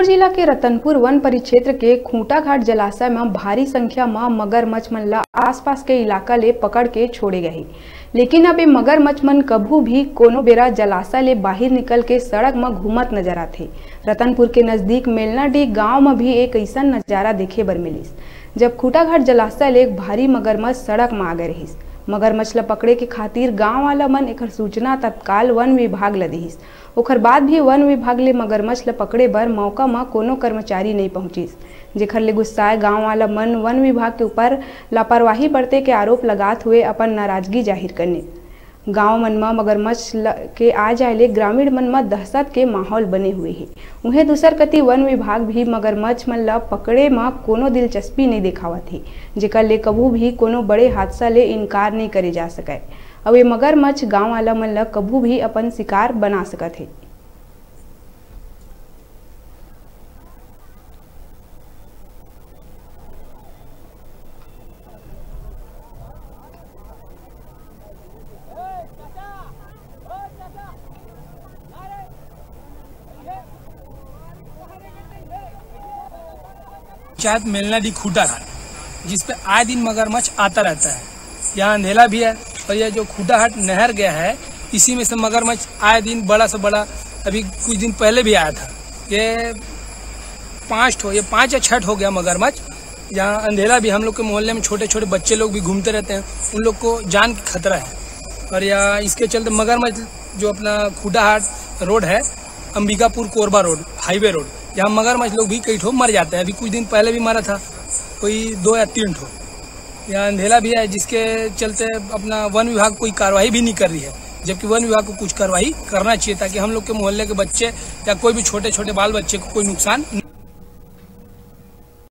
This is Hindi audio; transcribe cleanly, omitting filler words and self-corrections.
जिला के रतनपुर वन परिक्षेत्र के खूंटा घाट जलाशय में भारी संख्या में मगरमच्छ मन ला आसपास के इलाका ले पकड़ के छोड़े गए, लेकिन अब ये मगरमच्छ मन कभू भी कोनो बेरा जलाशय ले बाहर निकल के सड़क में घूमत नजर आते। रतनपुर के नजदीक मेलनाडीह गांव में भी एक ऐसा नजारा देखे बर मिलिस, जब खूंटा घाट जलाशय ले एक भारी मगरमच्छ सड़क में आ गए रहिस। मगरमच्छ ला पकड़े के खातिर गांव वाला मन एक सूचना तत्काल वन विभाग ला दिहिस। ओकर बाद भी वन विभाग ले मगरमच्छ ला पकड़े बर मौका में कोनो कर्मचारी नहीं पहुंचिस, जेखर ले गुस्साए गांव वाला मन वन विभाग के ऊपर लापरवाही बरते के आरोप लगात हुए अपन नाराजगी जाहिर करने। गांव मन में मगरमच्छ के आ जाए ले ग्रामीण मन में दहशत के माहौल बने हुए है। उन्हें दूसर कति वन विभाग भी मगरमच्छ मन ला पकड़े में कोनो दिलचस्पी नहीं दिखावत है, जेकर ले कभू भी कोनो बड़े हादसा ले इनकार नहीं करे जा सके। अब ये मगरमच्छ गांव वाला मन ला कभू भी अपन शिकार बना सकत है। पंचायत मेलनाडीह खूंटा घाट, जिसपे आए दिन मगरमच्छ आता रहता है। यहाँ अंधेला भी है और यह जो खूंटा घाट नहर गया है, इसी में से मगरमच्छ आए दिन बड़ा से बड़ा, अभी कुछ दिन पहले भी आया था। ये 5 या 6 हो गया मगरमच्छ। यहाँ अंधेला भी, हम लोग के मोहल्ले में छोटे छोटे बच्चे लोग भी घूमते रहते हैं, उन लोग को जान की खतरा है। और यहाँ इसके चलते मगरमच्छ जो अपना खूंटा घाट रोड है, Ambikapur Korba road, highway road, यहाँ मगरमच्छ लोग भी कई ठो मर जाते हैं। अभी कुछ दिन पहले भी मरा था कोई 2 या 3 ठो। यहाँ अंधेला भी है, जिसके चलते अपना वन विभाग कोई कार्रवाई भी नहीं कर रही है, जबकि वन विभाग को कुछ कार्रवाई करना चाहिए ताकि हम लोग के मोहल्ले के बच्चे या कोई भी छोटे छोटे बाल बच्चे को कोई नुकसान